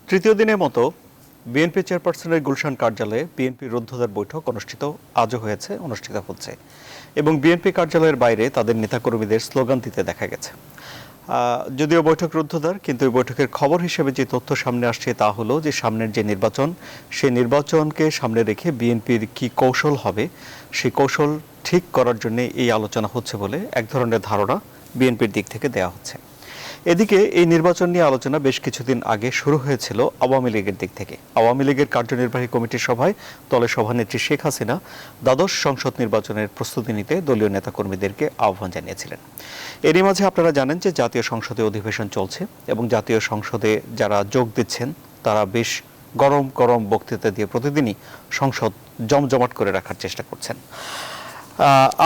তৃতীয় দিনের মতো বিএনপি চেয়ারপারসনের গুলশান কার্যালয়ে বিএনপি রুদ্ধদ্বার বৈঠক অনুষ্ঠিত হচ্ছে এবং বিএনপি কার্যালয়ের বাইরে তাদের নেতাকর্মীদের স্লোগান দিতে দেখা গেছে। যদিও বৈঠক রুদ্ধদ্বার, কিন্তু এই বৈঠকের খবর হিসেবে যে তথ্য সামনে আসছে তা হলো যে সামনের যে নির্বাচন, সেই নির্বাচনকে সামনে রেখে বিএনপির কি কৌশল হবে, সেই কৌশল ঠিক করার জন্য এই আলোচনা হচ্ছে বলে এক ধরনের ধারণা বিএনপির দিক থেকে দেওয়া হচ্ছে। এদিকে এই নির্বাচন নিয়ে আলোচনা বেশ কিছুদিন আগে শুরু হয়েছিল আওয়ামী লীগের দিক থেকে। আওয়ামী লীগের কার্যনির্বাহী কমিটির সভায় দলের সভানেত্রী শেখ হাসিনা দ্বাদশ সংসদ নির্বাচনের প্রস্তুতি নিতে দলীয় নেতাকর্মীদেরকে আহ্বান জানিয়েছিলেন। এরই মাঝে আপনারা জানেন যে জাতীয় সংসদে অধিবেশন চলছে এবং জাতীয় সংসদে যারা যোগ দিচ্ছেন তারা বেশ গরম গরম বক্তৃতা দিয়ে প্রতিদিনই সংসদ জমজমাট করে রাখার চেষ্টা করছেন।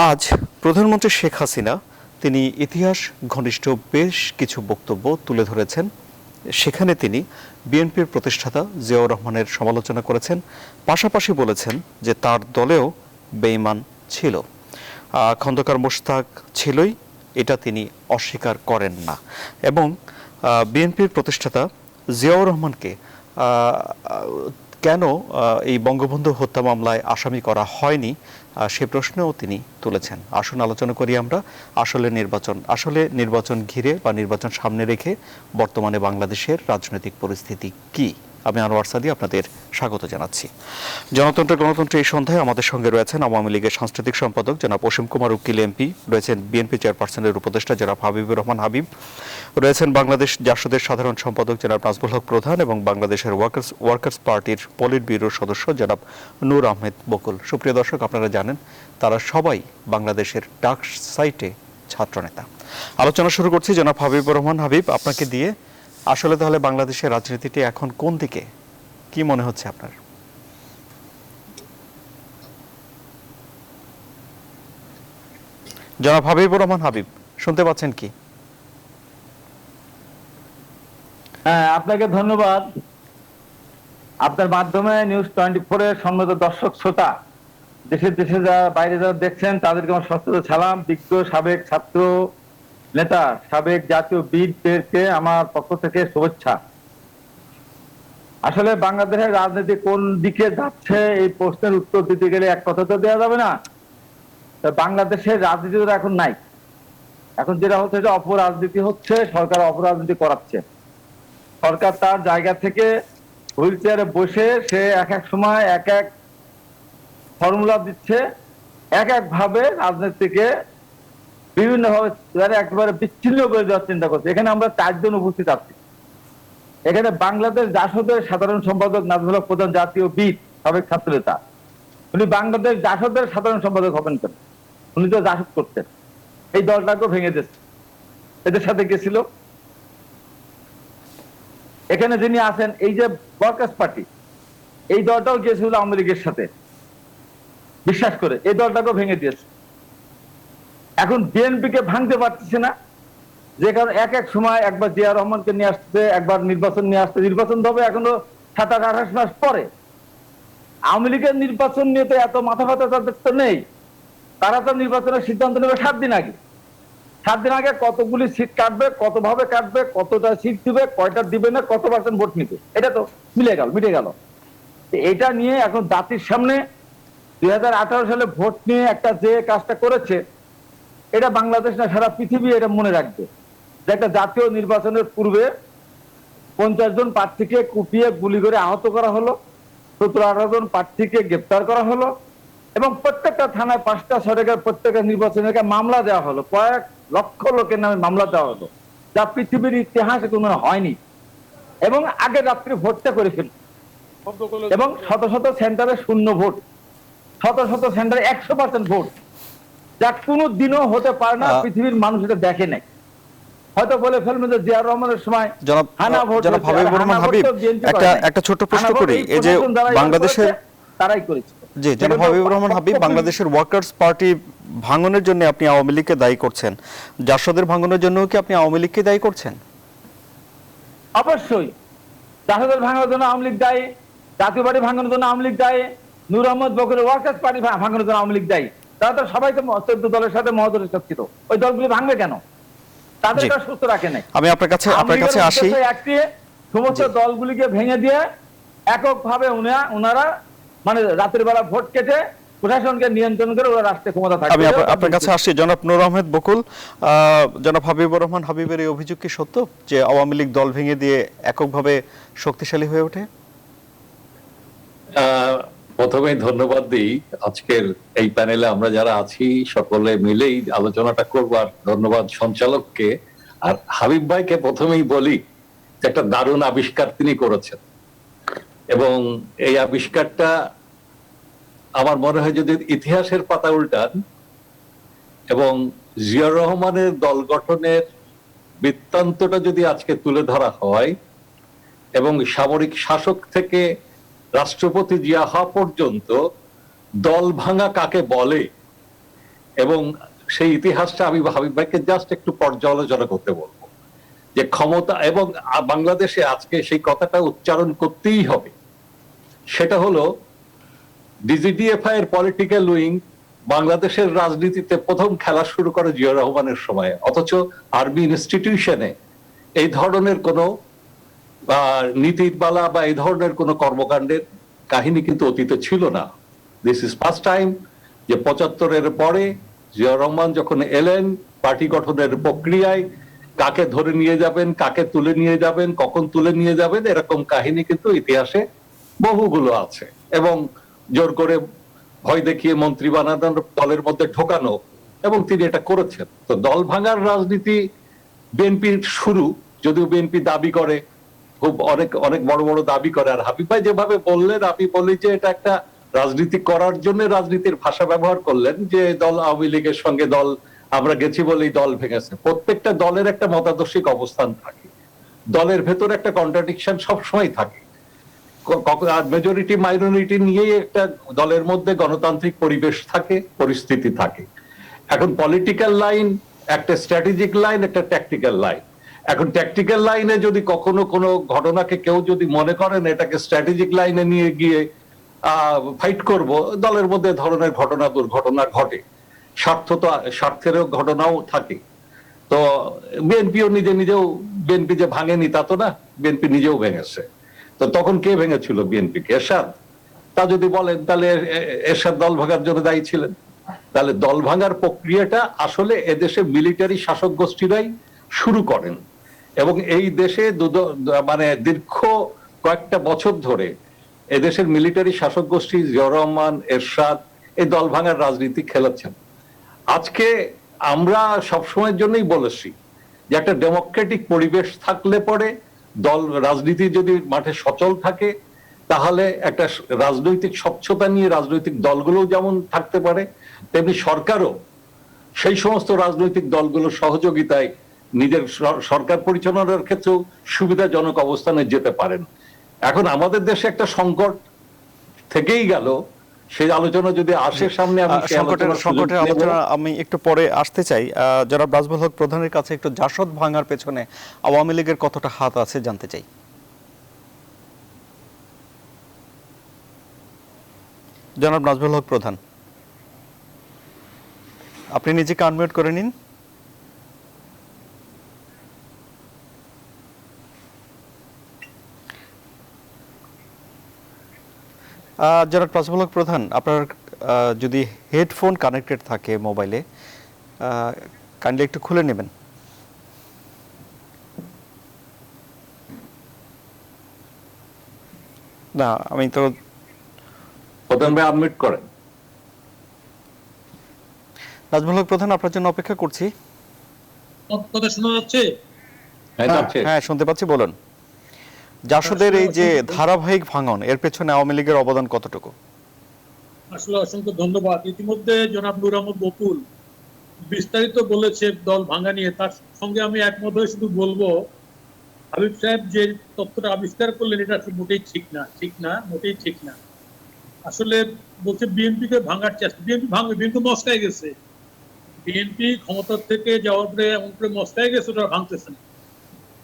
আজ প্রধানমন্ত্রী শেখ হাসিনা তিনি ইতিহাস ঘনিষ্ঠ বেশ কিছু বক্তব্য তুলে ধরেছেন। সেখানে তিনি বিএনপির প্রতিষ্ঠাতা জিয়াউর রহমানের সমালোচনা করেছেন, পাশাপাশি বলেছেন যে তার দলেও বেঈমান ছিল, খন্দকার মোশতাক ছিলই, এটা তিনি অস্বীকার করেন না। এবং বিএনপির প্রতিষ্ঠাতা জিয়াউর রহমানকে কেন এই বঙ্গবন্ধু হত্যা মামলায় আসামি করা হয়নি সে প্রশ্নও তিনি তুলেছেন। আসুন আলোচনা করি আমরা আসলে নির্বাচন ঘিরে বা নির্বাচন সামনে রেখে বর্তমানে বাংলাদেশের রাজনৈতিক পরিস্থিতি কি। আমি আনোয়ার সাদি আপনাদের স্বাগত জানাচ্ছি। গণতন্ত্র এই সন্ধ্যায় আমাদের সঙ্গে রয়েছেন আওয়ামী লীগের সাংস্কৃতিক সম্পাদক জনাব অসীম কুমার উকিল এমপি, রয়েছেন বিএনপি চেয়ারপারসনের উপদেষ্টা জনাব হাবিবুর রহমান হাবিব, রয়েছেন বাংলাদেশ জাসদের সাধারণ সম্পাদক জনাব নাজমুল হক প্রধান এবং বাংলাদেশের ওয়ার্কার্স পার্টির পলিট ব্যুরোর সদস্য জনাব নূর আহমেদ বকুল। সুপ্রিয় দর্শক, আপনারা জানেন তারা সবাই বাংলাদেশের ডাক সাইটে ছাত্রনেতা। আলোচনা শুরু করছি জনাব হাবিবুর রহমান হাবিব, আপনাকে দিয়ে। আসলে তাহলে বাংলাদেশের রাজনীতিটি এখন কোন দিকে, কি মনে হচ্ছে আপনার? জনাব হাবিবুর রহমান হাবিব, শুনতে পাচ্ছেন কি? হ্যাঁ, আপনাকে ধন্যবাদ। আপনার মাধ্যমে নিউজ 24 এর সম্মানিত দর্শক শ্রোতা, দেশে যারা বাইরে যারা দেখছেন তাদেরকে আমার সশ্রদ্ধ সালাম। বিজ্ঞ সাবেক ছাত্র নেতা, সাবেক জাতীয় বীরদেরকে আমার পক্ষ থেকে শুভেচ্ছা। আসলে বাংলাদেশের রাজনীতি কোন দিকে যাচ্ছে এই প্রশ্নের উত্তর দিতে গেলে এক কথা তো দেওয়া যাবে না। বাংলাদেশের রাজনীতি এখন নাই। এখন যেটা হচ্ছে যে অপরাজনীতি হচ্ছে, সরকার অপরাজনীতি করাচ্ছে। সরকার তার জায়গা থেকে হুইল চেয়ারে বসে সে এক এক সময় এক এক ফর্মুলা দিচ্ছে, এক এক ভাবে রাজনীতিকে বিভিন্ন ভাবে একেবারে বিচ্ছিন্ন করে দেওয়ার চিন্তা করছে। এখানে আমরা 4 জন উপস্থিত আছি। এখানে বাংলাদেশ জাসদের সাধারণ সম্পাদক নাজমুল হক প্রধান, জাতীয় বীর, সাবেক ছাত্র নেতা। উনি বাংলাদেশ জাসদের সাধারণ সম্পাদক হবেন কেন? উনি তো জাসদ করতেন। এই দলটাকেও ভেঙে দিচ্ছে, এদের সাথে গেছিল। এখানে যিনি আছেন এই যে ওয়ার্কার্স পার্টি, এই দলটাও গিয়েছিল আওয়ামী লীগের সাথে বিশ্বাস করে, এই দলটাকেও ভেঙে দিয়েছে। এখন বিএনপি কে ভাঙতে পারতেছে না, যে কারণে এক এক সময় একবার জিয়া রহমানকে নিয়ে আসছে, একবার নির্বাচন নিয়ে আসছে। নির্বাচন হবে এখনো 27-28 মাস পরে। আওয়ামী লীগের নির্বাচন নিয়ে তো এত মাথা ব্যথা তাদের তো নেই। তারা তো নির্বাচনের সিদ্ধান্ত নেবে 7 দিন আগে। 7 দিন আগে কতগুলি সিট কাটবে, কত ভাবে কাটবে, কতটা সিট দিবে, কয়টা দিবে না, কত পার্সেন্ট ভোট নিবে, এটা তো মিটে গেল। এটা নিয়ে এখন জাতির সামনে 2018 সালে ভোট নিয়ে একটা যে কাজটা করেছে, এটা বাংলাদেশ না সারা পৃথিবী এটা মনে রাখবে যে একটা জাতীয় নির্বাচনের পূর্বে 50 জন প্রার্থীকে কুপিয়ে গুলি করে আহত করা হলো, 17-18 জন প্রার্থীকে গ্রেপ্তার করা হলো এবং প্রত্যেকটা থানায় 5টা-6টা প্রত্যেকটা নির্বাচনের মামলা দেওয়া হলো। কয়েক লক্ষ লোকের নামে মামলা দেওয়া হলো, যা পৃথিবীর ইতিহাসে কোনো হয় এবং আগে রাত্রে ভোটটা করে ফেল এবং শত শত সেন্টারে শূন্য ভোট, শত শত সেন্টারে 100% ভোট, যা কোনো দিনও হতে পারে না। পৃথিবীর মানুষ এটা দেখে নাই। হয়তো বলে ফেলবেন যে জিয়া রহমানের সময় হানা ভোট। জনাব হাবিবুর রহমান হাবিব, একটা ছোট প্রশ্ন করি। এই যে বাংলাদেশের তারাই করেছে। জি, জনাব হাবিবুর রহমান হাবিব, বাংলাদেশের ওয়ার্কার্স পার্টি ভাঙনের জন্য আপনি আওয়ামী লীগকে দায়ী করছেন, জাসদের ভাঙনের জন্য কি আপনি আওয়ামী লীগকে দায়ী করছেন? অবশ্যই জাসদের ভাঙনের জন্য আওয়ামী লীগ দায়ী, জাতীয় পার্টি ভাঙনের জন্য আওয়ামী লীগ দায়ী, নূর আহমদ বকুলের ওয়ার্কার্স পার্টি ভাঙনের জন্য আওয়ামী লীগ দায়ী। তারা তো সবাই তো 14 দলের সাথে মহাদলের সাথে ছিল। ওই দলগুলি ভাঙবে কেন? তাদেরকে সুস্থ রাখে নাই। আমি আপনার কাছে আসি। সমস্ত জি। দলগুলিকে ভেঙে দিয়ে এককভাবে ওনারা মানে রাতের বেলা ভোট কেটে প্রশাসনকে নিয়ন্ত্রণ করে ওরা রাষ্ট্রে ক্ষমতা থাকবে। আমি আপনার কাছে আসছি জনাব নূর আহমেদ বকুল। জনাব হাবিবুর রহমান হাবিবের এই অভিযোগ কি সত্য যে আওয়ামী লীগ দল ভেঙে দিয়ে এককভাবে শক্তিশালী হয়ে ওঠে? প্রথমেই ধন্যবাদ দিই, আজকের এই প্যানেলে আমরা যারা আছি সকলে মিলেই আলোচনাটা করব। আর ধন্যবাদ সঞ্চালককে। আর হাবিব ভাইকে প্রথমেই বলি যে একটা দারুণ আবিষ্কার তিনি করেছেন, এবং এই আবিষ্কারটা আমার মনে হয় যদি ইতিহাসের পাতা উল্টান এবং জিয়াউর রহমানের দল গঠনের বৃত্তান্তটা যদি আজকে তুলে ধরা হয় এবং সামরিক শাসক থেকে রাষ্ট্রপতি জিয়া হওয়া পর্যন্ত দল ভাঙা কাকে বলে, এবং সেই ইতিহাসটা আমি হাবিব ভাইকে জাস্ট একটু পর্যালোচনা করতে বলবো যে ক্ষমতা এবং বাংলাদেশে আজকে সেই কথাটা উচ্চারণ করতেই হবে। সেটা হলো ডিজিডিএফআই এর পলিটিক্যাল উইং বাংলাদেশের রাজনীতিতে প্রথম খেলা শুরু করে জিয়াউর রহমানের সময়, অথচ আর্মি ইনস্টিটিউশনে এই ধরনের কোনো নীতিবালা বা এই ধরনের কোনো কর্মকাণ্ডের কাহিনী কিন্তু অতীতে ছিল না। দিস ইজ ফার্স্ট টাইম যে 75-এর পরে জিয়াউর রহমান যখন এলেন পার্টি গঠনের প্রক্রিয়ায় কাকে ধরে নিয়ে যাবেন, কাকে তুলে নিয়ে যাবেন, কখন তুলে নিয়ে যাবেন, এরকম কাহিনী কিন্তু ইতিহাসে বহুগুলো আছে। এবং জোর করে ভয় দেখিয়ে মন্ত্রী বানানোর দলের মধ্যে ঢোকানো, এবং তিনি এটা করেছেন। তো দল ভাঙার রাজনীতি বিএনপির শুরু, যদিও বিএনপি দাবি করে, খুব অনেক অনেক বড় বড় দাবি করে। আর হাবিব ভাই যেভাবে বললেন, আমি বলি যে এটা একটা রাজনীতি করার জন্য রাজনীতির ভাষা ব্যবহার করলেন যে দল আওয়ামী লীগের সঙ্গে দল আমরা গেছি বলেই দল ভেঙেছে। প্রত্যেকটা দলের একটা মতাদর্শিক অবস্থান থাকে, দলের ভেতরে একটা কন্ট্রাডিকশন সবসময় থাকে, আর মেজরিটি মাইনরিটি নিয়েই একটা দলের মধ্যে গণতান্ত্রিক পরিবেশ থাকে, পরিস্থিতি থাকে। এখন পলিটিক্যাল লাইন একটা স্ট্র্যাটেজিক লাইন, একটা ট্যাকটিক্যাল লাইন। এখন ট্যাকটিক্যাল লাইনে যদি কখনো কোনো ঘটনাকে কেউ যদি মনে করেন এটাকে স্ট্র্যাটেজিক লাইনে নিয়ে গিয়ে ফাইট করব, দলের মধ্যে ধরনের ঘটনা দুর্ঘটনা ঘটে, স্বার্থেরও ঘটনাও থাকে। তো বিএনপিও নিজেও বিএনপি যে ভাঙেনি তা তো না, বিএনপি নিজেও ভেঙেছে। তো তখন কে ভেঙেছিল বিএনপিকে? এরশাদ। তা যদি বলেন তাহলে এরশাদ দল ভাঙার জন্য দায়ী ছিলেন। তাহলে দল ভাঙার প্রক্রিয়াটা আসলে এদেশে মিলিটারি শাসক গোষ্ঠীরাই শুরু করেন, এবং এই দেশে মানে দীর্ঘ কয়েকটা বছর ধরে এদেশের মিলিটারি শাসক গোষ্ঠী জিয়াউর রহমান, এরশাদ এই দল ভাঙার রাজনীতি খেলেছেন। আজকে আমরা সবসময়ের জন্যই বলেছি যে একটা ডেমোক্রেটিক পরিবেশ থাকলে পরে দল রাজনীতি যদি মাঠে সচল থাকে, তাহলে একটা রাজনৈতিক স্বচ্ছতা নিয়ে রাজনৈতিক দলগুলো যেমন থাকতে পারে, তেমনি সরকারও সেই সমস্ত রাজনৈতিক দলগুলোর সহযোগিতায় নিজের সরকার পরিচালনার ক্ষেত্রেও সুবিধাজনক অবস্থানে যেতে পারেন। এখন আমাদের দেশে একটা সংকট থেকেই গেল, সেই আলোচনা যদি আসে সামনে, আমি সংকটের আলোচনা আমি একটু পরে আসতে চাই। জনাব নাজমুল হক প্রধানের কাছে একটু জাসদ ভাঙার পেছনে আওয়ামী লীগের কতটা হাত আছে জানতে চাই। জনাব নাজমুল হক প্রধান, আপনি নিজেকে আনমিউট করে নিন। জনাব নাজমুল হক প্রধান, আপনার যদি হেডফোন কানেক্টেড থাকে মোবাইলে, কাইন্ডলি একটু খুলে নেবেন। না, আমি তো প্রধান ভাই আনমিউট করেন। নাজমুল হক প্রধান, আপনার জন্য অপেক্ষা করছি। কথা শোনা যাচ্ছে? হ্যাঁ, শুনতে পাচ্ছি, বলুন। জাসদের এই যে ধারাবাহিক ভাঙন, এর পেছনে আওয়ামী লীগের অবদান কতটুকু? আসলে অসংখ্য ধন্যবাদ। ইতিমধ্যে জনাব নূর আহমদ বকুল বিস্তারিত বলেছে দল ভাঙা নিয়ে। তার সঙ্গে আমি একমত হয়ে শুধু বলবো, হাবিব সাহেব যে তথ্যটা আবিষ্কার করলেন এটা মোটেই ঠিক না, মোটেই ঠিক না। আসলে বলছে বিএনপিকে ভাঙার চেষ্টা, বিএনপি ভাঙবে, বিএনপি মস্কায় গেছে। বিএনপি ক্ষমতার থেকে যাওয়ার পরে এমন করে মস্কায় গেছে, ওটা ভাঙতেছে না,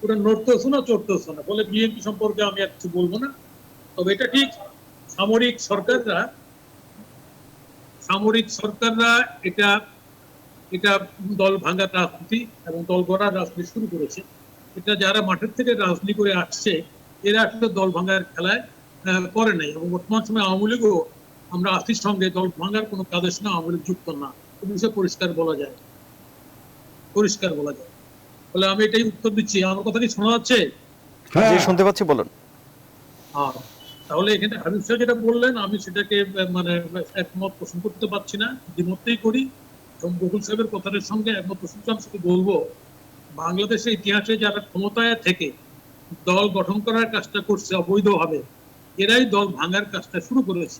ওটা নড়তেছে না, চড়তেছে না। বলে বিএনপি সম্পর্কে আমি আর কিছু বলবো না। তবে এটা ঠিক, সামরিক সরকাররা এটা দল ভাঙার রাজনীতি এবং দল গড়ার রাজনীতি শুরু করেছে। এটা যারা মাঠের থেকে রাজনীতি করে আসছে এরা আসলে দল ভাঙার খেলায় করে নাই, এবং বর্তমান সময়ে আওয়ামী লীগও আমরা আছির সঙ্গে দল ভাঙার কোনো কাজের সঙ্গে আওয়ামী লীগ যুক্ত না, এ বিষয়ে পরিষ্কার বলা যায়, পরিষ্কার বলা যায়। বলে আমি এটাই উত্তর দিচ্ছি। আমার কথা কি শোনা যাচ্ছে? জি, শুনতে পাচ্ছি, বলুন। তাহলে এখানে হাবিব সাহেব যেটা বললেন, আমি সেটাকে মানে একমত পোষণ করতে পারছি না, দ্বিমতই করি। এবং বকুল সাহেবের কথার সঙ্গে একমত পোষণ করে আমি শুধু বলবো, বাংলাদেশের ইতিহাসে যারা ক্ষমতায় থেকে দল গঠন করার কাজটা করছে অবৈধভাবে, এরাই দল ভাঙার কাজটা শুরু করেছে,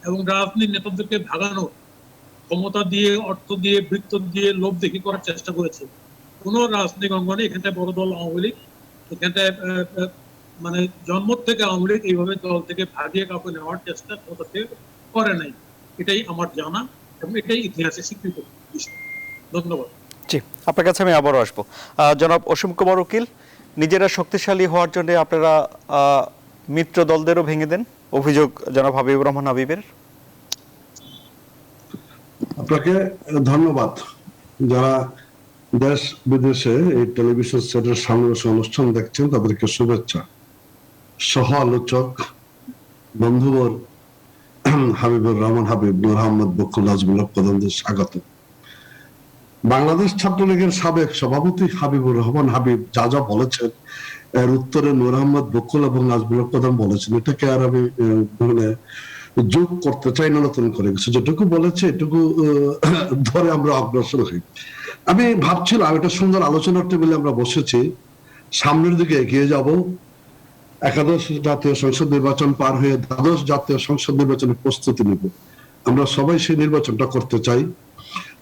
এবং রাজনীতির নেতাদেরকে ভাগানো, ক্ষমতা দিয়ে, অর্থ দিয়ে, বৃত্ত দিয়ে, লোভ দেখি করার চেষ্টা করেছে। কোন রাজনৈতিক অঙ্গনে এখানটায় বড় দল আওয়ামী লীগ, এখানটায় মানে জন্ম থেকে আওয়ামী লীগ এইভাবে দল থেকে ভাগিয়ে কাউকে নেওয়ার চেষ্টা ক্ষমতা থেকে করে নাই, এটাই আমার জানা, এবং এটাই ইতিহাসে স্বীকৃত বিষয়। ধন্যবাদ। জি, আপনার কাছে আমি আবারও আসবো। জনাব অসীম কুমার উকিল, নিজেরা শক্তিশালী হওয়ার জন্য আপনারা মিত্র দলদেরও ভেঙে দেন, অভিযোগ জনাব হাবিবুর রহমান হাবিবের। আপনাকে ধন্যবাদ। যারা দেশ বিদেশে এই টেলিভিশন সেটের সামনে বসে অনুষ্ঠান দেখছেন তাদেরকে শুভেচ্ছা। সহ আলোচক বন্ধুবর হাবিবুর রহমান হাবিব, নূর আহমদ বকুল, আজমুল হক প্রধানদের স্বাগত। বাংলাদেশ ছাত্রলীগের সাবেক সভাপতি হাবিবুর রহমান হাবিব যা যা বলেছেন এর উত্তরে নূর আহমদ বকুল এবং আজমুল হক প্রধান বলেছেন, এটাকে আর আমি মানে যোগ করতে চাই না নতুন করে কিছু। যেটুকু বলেছে এটুকু ধরে আমরা অগ্রসর হই। আমি ভাবছিলাম এটা সুন্দর আলোচনার টেবিলে আমরা বসেছি, সামনের দিকে এগিয়ে যাব। একাদশ জাতীয় সংসদ নির্বাচন পার হয়ে দ্বাদশ জাতীয় সংসদ নির্বাচনের প্রস্তুতি নিব। আমরা সবাই সেই নির্বাচনটা করতে চাই।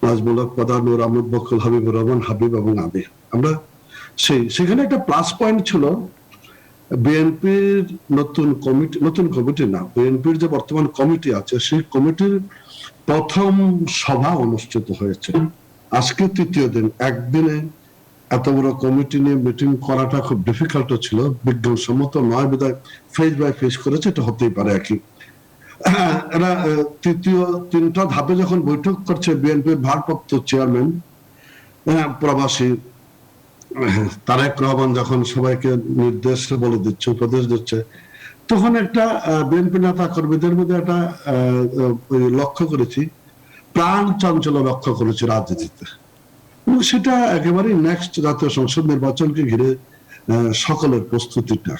নাজমুল হক প্রধান, নূর আহমদ বকুল, হাবিবুর রহমান হাবিব এবং আমি, আমরা সেখানে একটা প্লাস পয়েন্ট ছিল বিএনপির নতুন কমিটি না, বিএনপির যে বর্তমান কমিটি আছে সেই কমিটির প্রথম সভা অনুষ্ঠিত হয়েছে। আজকে তৃতীয় দিন, একদিনে এত বড় কমিটি নিয়ে মিটিং করাটা খুব ডিফিকাল্ট ছিল, বিজ্ঞানসম্মত নয় বিধায় ফেজ বাই ফেজ করেছে, এটা হতেই পারে। একই এরা তৃতীয় তিনটা ধাপে যখন বৈঠক করছে বিএনপির ভারপ্রাপ্ত চেয়ারম্যান প্রবাসী তারেক রহমান যখন সবাইকে নির্দেশ বলে দিচ্ছে, উপদেশ দিচ্ছে, তখন একটা বিএনপি নেতা কর্মীদের মধ্যে একটা লক্ষ্য করেছি, প্রাণ চাঞ্চল্য লক্ষ্য করেছি রাজনীতিতে। সেটা একেবারেই নেক্সট জাতীয় সংসদ নির্বাচনকে ঘিরে সকলের প্রস্তুতিটা।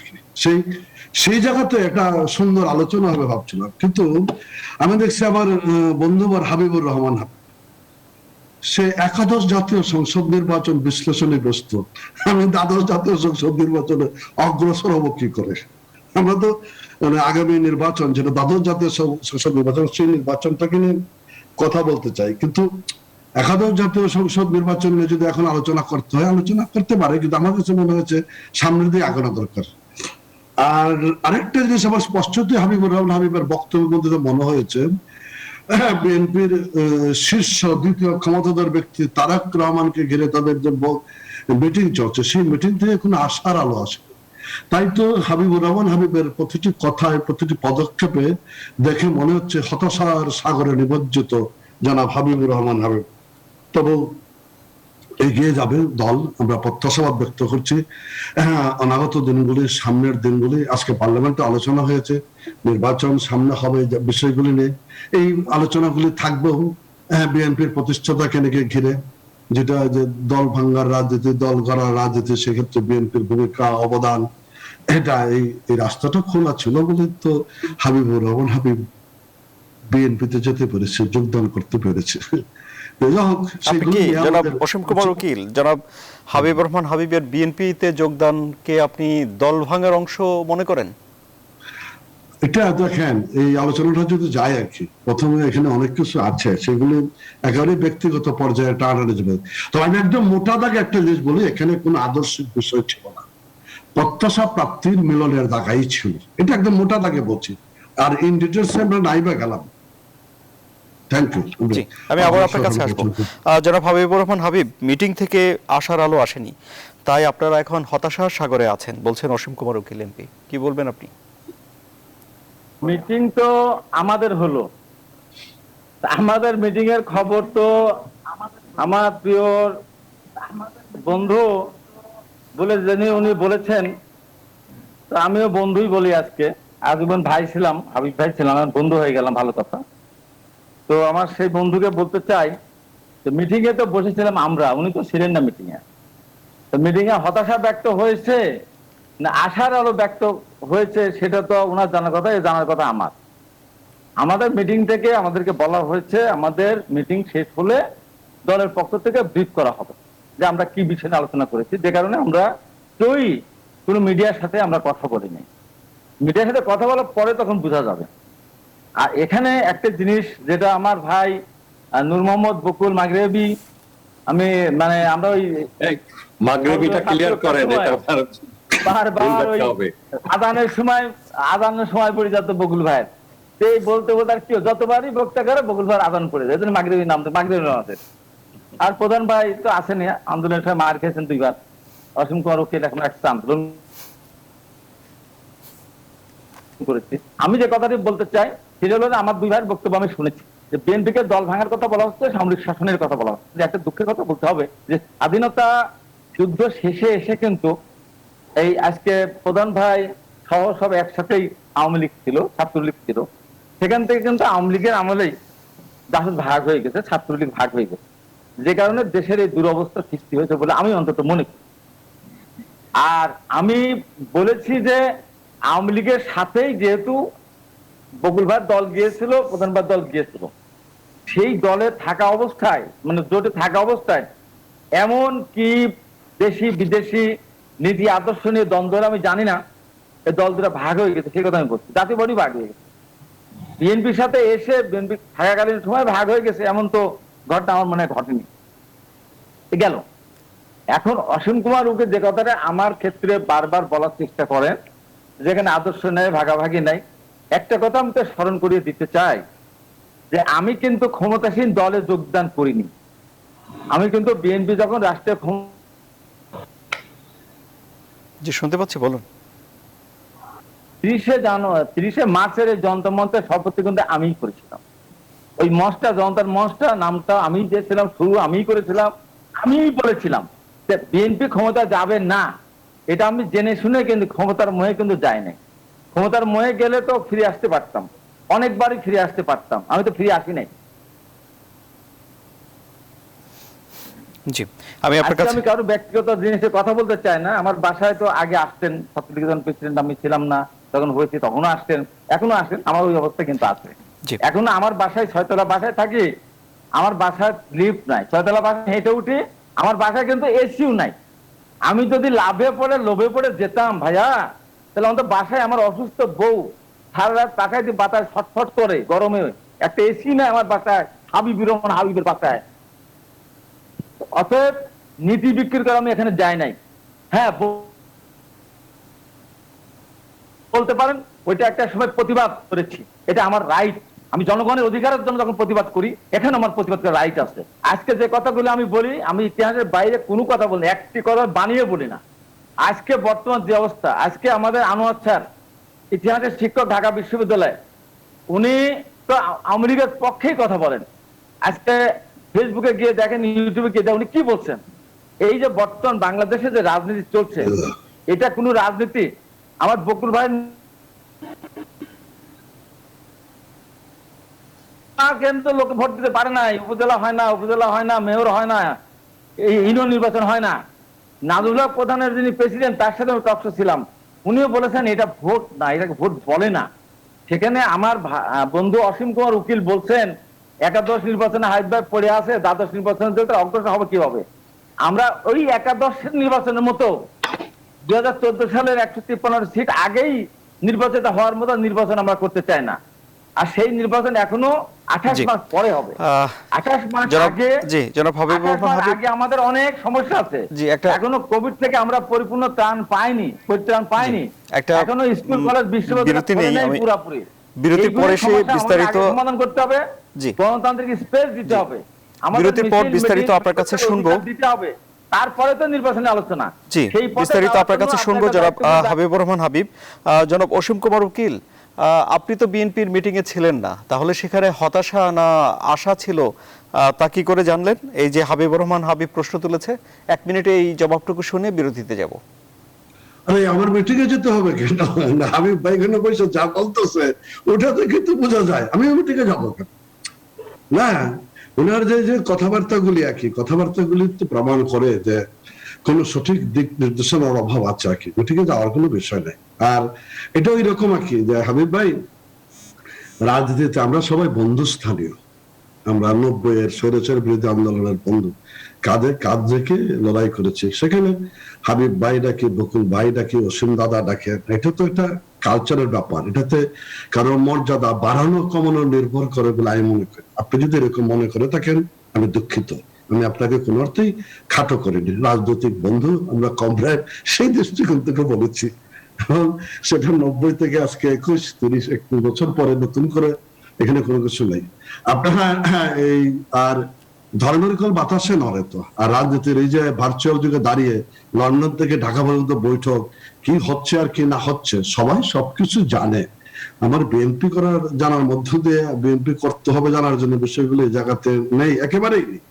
সেই জায়গাতে একটা সুন্দর আলোচনা হবে ভাবছিলাম, কিন্তু আমি দেখছি আমার বন্ধুবর হাবিবুর রহমান হাবিব সে একাদশ জাতীয় সংসদ নির্বাচন বিশ্লেষণে ব্যস্ত। আমি দ্বাদশ জাতীয় সংসদ নির্বাচনে অগ্রসর হবো কি করে? আমরা তো মানে আগামী নির্বাচন যেটা দ্বাদশ জাতীয় সংসদ নির্বাচন, সেই নির্বাচনটাকে নিয়ে কথা বলতে চাই। কিন্তু একাদশ জাতীয় সংসদ নির্বাচন নিয়ে যদি এখন আলোচনা করতে হয়, আলোচনা করতে পারে, কিন্তু আমার কাছে মনে হয়েছে সামনের দিকে আগানো দরকার। আর আরেকটা জিনিস আমার স্পষ্টতই হাবিবুর রহমান হাবিবের বক্তব্যের মধ্যে মনে হয়েছে, বিএনপির শীর্ষ দ্বিতীয় ক্ষমতাধর ব্যক্তি তারেক রহমানকে ঘিরে তাদের যে মিটিং চলছে, সেই মিটিং থেকে কোনো আশার আলো আসে। তাই তো হাবিবুর রহমান হাবিবের প্রতিটি কথায়, প্রতিটি পদক্ষেপে দেখে মনে হচ্ছে হতাশার সাগরে নিমজ্জিত জনাব হাবিবুর রহমান হাবিব। তবু এগিয়ে যাবে দল, আমরা প্রত্যাশাবাদ ব্যক্ত করছি। অনাগত দিনগুলি, সামনের দিনগুলি, আজকে পার্লামেন্টে আলোচনা হয়েছে, নির্বাচন সামনে হবে, বিষয়গুলি নিয়ে এই আলোচনাগুলি থাকবেও বিএনপির প্রতিষ্ঠাতাকে ঘিরে, যেটা যে দল ভাঙ্গার রাজনীতি, দল গড়ার রাজনীতি, সেক্ষেত্রে বিএনপির ভূমিকা, অবদান, এটা এই রাস্তাটা খোলা ছিল বলে তো হাবিবুর রহমান হাবিব বিএনপিতে যেতে পেরেছে, যোগদান করতে পেরেছে। জনাব অসীম কুমার উকিল, জনাব হাবিবুর রহমান হাবিবের বিএনপিতে যোগদানকে আপনি দল ভাঙার অংশ মনে করেন? এটা দেখেন, এই আলোচনাটা যদি যায় আর কি, প্রথমে এখানে অনেক কিছু আছে, সেগুলো একেবারে ব্যক্তিগত পর্যায়ে টানাটানি যাবে। তো আমি একদম মোটা দাগে একটা জিনিস বলি, এখানে কোনো আদর্শিক বিষয় ছিল না, প্রত্যাশা প্রাপ্তির মিলনের দাগাই ছিল, এটা একদম মোটা দাগে বলছি। আর ইন ডিটেলস আমরা নাইবা গেলাম। আমি আবার আপনার কাছে আসবো। জনাব হাবিবুর রহমান হাবিব, মিটিং থেকে আশার আলো আসেনি, তাই আপনারা এখন হতাশার সাগরে আছেন বলছেন অসীম কুমার উকিল এমপি, কি বলবেন আপনি? মিটিং তো আমাদের হলো, আমাদের মিটিং এর খবর তো আমার প্রিয় বন্ধু বলে যিনি উনি বলেছেন তো আমিও বন্ধুই বলি আজকে, আজীবন ভাই ছিলাম, হাবিব ভাই ছিলাম, আমার বন্ধু হয়ে গেলাম, ভালো কথা। তো আমার সেই বন্ধুকে বলতে চাই, মিটিং এ তো বসেছিলাম আমরা, উনি তো ছিলেন না মিটিং এ। তো মিটিং এ হতাশা ব্যক্ত হয়েছে না আশার আলো ব্যক্ত হয়েছে, সেটা তো ওনার জানার কথা, এই জানার কথা আমার। আমাদের মিটিং থেকে আমাদেরকে বলা হয়েছে আমাদের মিটিং শেষ হলে দলের পক্ষ থেকে ব্রিফ করা হবে যে আমরা কি বিষয়ে আলোচনা করেছি, যে কারণে আমরা কেউই কোনো মিডিয়ার সাথে আমরা কথা বলিনি। মিডিয়ার সাথে কথা বলার পরে তখন বোঝা যাবে। আর এখানে একটা জিনিস যেটা আমার ভাই নূর মোহাম্মদ বকুল মাগরেবি, আমি মানে আমরা ওই মাগরিবিটা ক্লিয়ার করেন, এটা বারবার ওই আদানের সময় পড়ে যেত বকুল ভাইয়ের, এই বলতে বলতে আর কি যতবারই বক্তা করে বকুল ভাইয়ের আদান পড়ে যায়, মাগরিবি নাম মাগরিবি নাম আছে। আর প্রধান ভাই তো আসেনি, আন্দোলনের সময় মার খেয়েছেন 2 বার। অসীম কুমার উকিল এখন একটা আন্দোলন করেছি। আমি যে কথাটি বলতে চাই সেটা হলো আমার 2 ভাইয়ের বক্তব্য আমি শুনেছি যে বিএনপিকে দল ভাঙার কথা বলা হচ্ছে, সামরিক শাসনের কথা বলা হচ্ছে। যে একটা দুঃখের কথা বলতে হবে যে স্বাধীনতা যুদ্ধ শেষে এসে কিন্তু এই আজকে প্রধান ভাই সহ সব একসাথেই আওয়ামী লীগ ছিল, ছাত্রলীগ ছিল, সেখান থেকে কিন্তু আওয়ামী লীগের আমলেই জাসদ ভাগ হয়ে গেছে, ছাত্রলীগ ভাগ হয়ে গেছে, যে কারণে দেশের এই দুরবস্থা সৃষ্টি হয়েছে বলে আমি অন্তত মনে করি। আর আমি বলেছি যে আওয়ামী লীগের সাথেই যেহেতু বকুল ভাইয়ের দল গিয়েছিল, প্রধান ভাইয়ের দল গিয়েছিল, সেই দলে থাকা অবস্থায় মানে জোটে থাকা অবস্থায় এমন কি দেশি বিদেশি নীতি আদর্শ নিয়ে দ্বন্দ্ব আমি জানি না, এই দল দুটা ভাগ হয়ে গেছে, সেই কথা আমি বলছি। জাতীয় বডি ভাগ হয়ে গেছে, বিএনপির সাথে এসে বিএনপি থাকাকালীন সময় ভাগ হয়ে গেছে, এমন তো ঘটনা আমার মনে হয় ঘটেনি। গেল এখন অসীম কুমার উকে যে কথাটা আমার ক্ষেত্রে বারবার বলার চেষ্টা করেন, যেখানে আদর্শ নেই, ভাগাভাগি নাই, একটা কথা আমি তো স্মরণ করিয়ে দিতে চাই যে আমি কিন্তু ক্ষমতাসীন দলে যোগদান করিনি। আমি কিন্তু বিএনপি যখন রাষ্ট্রীয় জি শুনতে পাচ্ছি, বলুন। 30 মার্চের এই জনতা মঞ্চের সভাপতি কিন্তু আমিই করেছিলাম। ওই মঞ্চটা, জনতার মঞ্চটা নামটা আমি দিয়েছিলাম, শুরু আমিই করেছিলাম। আমিই বলেছিলাম যে বিএনপি ক্ষমতা যাবে না, এটা আমি জেনে শুনে কিন্তু ক্ষমতার মোহে কিন্তু যাই নাই। ক্ষমতার মোহে গেলে তো ফিরে আসতে পারতাম, অনেকবারই ফিরে আসতে পারতাম, আমি তো ফিরে আসি নাই। জি আমি আপনার কাছে আমি কারো ব্যক্তিগত জিনিসের কথা বলতে চাই না। আমার বাসায় তো আগে আসতেন, ছাত্রলীগ যখন প্রেসিডেন্ট আমি ছিলাম না, তখন হয়েছে তখনও আসতেন, এখনো আসেন, আমার ওই অবস্থা কিন্তু আছে। জি এখনো আমার বাসায় 6 তলা বাসায় থাকি, আমার বাসায় লিফট নাই, 6 তলা বাসায় হেঁটে উঠি, আমার বাসায় কিন্তু এসিও নাই। আমি যদি লোভে পড়ে যেতাম ভাইয়া, তাহলে অন্তত বাসায় আমার অসুস্থ বউ সারা রাত পাখায় দিয়ে বাতাস ছটফট করে গরমে, একটা এসি নাই আমার বাসায়, হাবিবের বাসায়। অতএব নীতি বিক্রি করে আমি এখানে যাই নাই। হ্যাঁ বলতে পারেন ওইটা একটা সময় প্রতিবাদ করেছি, এটা আমার রাইট। আমি জনগণের অধিকারের জন্য যখন প্রতিবাদ করি, এখানে আমার প্রতিবাদ করার রাইট আছে। আজকে যে কথাগুলো আমি বলি, আমি ইতিহাসের বাইরে কোনো কথা বলি, একটি কথা বানিয়ে বলি না। আজকে বর্তমান যে অবস্থা, আজকে আমাদের আনোয়ার স্যার, ইতিহাসের শিক্ষক, ঢাকা বিশ্ববিদ্যালয়, উনি তো আওয়ামী লীগের পক্ষেই কথা বলেন। আজকে ফেসবুকে গিয়ে দেখেন, ইউটিউবে গিয়ে দেখেন উনি কি বলছেন। এই যে বর্তমান বাংলাদেশে যে রাজনীতি চলছে, এটা কোন রাজনীতি আমার বকুল ভাই কেন্দ্র লোকে ভোট দিতে পারে না, উপজেলা হয় না, মেয়র হয় না, এই ইউনিয়ন নির্বাচন হয় না। নাজুল্লাহ প্রধানের যিনি প্রেসিডেন্ট, তার সাথে আমি টকশো ছিলাম, উনিও বলেছেন এটা ভোট না, এটাকে ভোট বলে না। সেখানে আমার বন্ধু অসীম কুমার উকিল বলছেন একাদশ নির্বাচনে হাইদরাবাদ পড়ে আছে, দ্বাদশ নির্বাচনের জন্য অগ্রসর হবে কিভাবে। আমরা ওই একাদশের নির্বাচনের মতো 2014 সালের 153 সিট আগেই নির্বাচিত হওয়ার মতো নির্বাচন আমরা করতে চাই না। আর সেই নির্বাচন এখনো 28 মাস পরে হবে। 28 মাস আগে, জি জনাব হাবিবুর রহমান হাবিব, আগে আমাদের অনেক সমস্যা আছে। জি একটা এখনো কোভিড থেকে আমরা পরিপূর্ণ ত্রাণ পাইনি, পরিত্রাণ পাইনি। একটা এখনো স্কুল কলেজ বিশ্ববিদ্যালয় পুরোপুরি। বিরতির পরে সে বিস্তারিত সমাধান করতে হবে, গণতান্ত্রিক স্পেস দিতে হবে, বিরতির পর বিস্তারিত আপনার কাছে শুনবো, দিতে হবে, তারপরে তো নির্বাচনে আলোচনা। জি বিস্তারিত আপনার কাছে শুনবো জনাব হাবিবুর রহমান হাবিব। জনাব অসীম কুমার উকিল, আপনি তো বিএনপির মিটিং এ ছিলেন না, তাহলে সেখানে হতাশা না আশা ছিল তা কি করে জানলেন? এই যে হাবিবুর রহমান হাবিব প্রশ্ন তুলেছে, 1 মিনিটে এই জবাবটুকু শুনে বিরতিতে যাব। আরে আমার মিটিংয়ে যেতে হবে কেন? না, আমি এখানে বসে যা বলতেছে ওটাতে কিন্তু বোঝা যায় আমি মিটিংয়ে যাবো কেন? না, ওনার যে কথাবার্তাগুলি কথাবার্তাগুলি তো প্রমাণ করে যে কোন সঠিক দিক নির্দেশনার অভাব আছে আর কি, মিটিংয়ে যাওয়ার কোনো বিষয় নেই। আর এটা ওই রকম আর কি যে হাবিব ভাই, রাজনীতিতে আমরা সবাই বন্ধুস্থানীয়, আমরা 90-এর স্বৈরাচার বিরোধী আন্দোলনের বন্ধু, কাঁধে কাঁধ রেখে লড়াই করেছি। সেখানে হাবিব ভাই ডাকে, বকুল ভাই ডাকে, অসীম দাদা ডাকে, এটা তো একটা কালচারের ব্যাপার। এটাতে কারোর মর্যাদা বাড়ানো কমানো নির্ভর করে বলে আমি মনে করি। আপনি যদি এরকম মনে করে থাকেন আমি দুঃখিত, আমি আপনাকে কোন অর্থেই খাটো করিনি। রাজনৈতিক বন্ধু, আমরা কমরেড, সেই দৃষ্টিকোণ থেকে বলেছি। এবং সেটা 90 থেকে আজকে 21, 30, 31 বছর পরে নতুন করে এখানে কোনো কিছু নেই। আপনার এই আর ধর্মের কল বাতাসে নড়ে তো। আর রাজনীতির এই যে ভার্চুয়াল যুগে দাঁড়িয়ে লন্ডন থেকে ঢাকা পর্যন্ত বৈঠক, কি হচ্ছে আর কি না হচ্ছে সবাই সবকিছু জানে। আমার বিএনপি করার জানার মধ্য দিয়ে বিএনপি করতে হবে জানার জন্য বিষয়গুলো এই জায়গাতে নেই, একেবারেই নেই।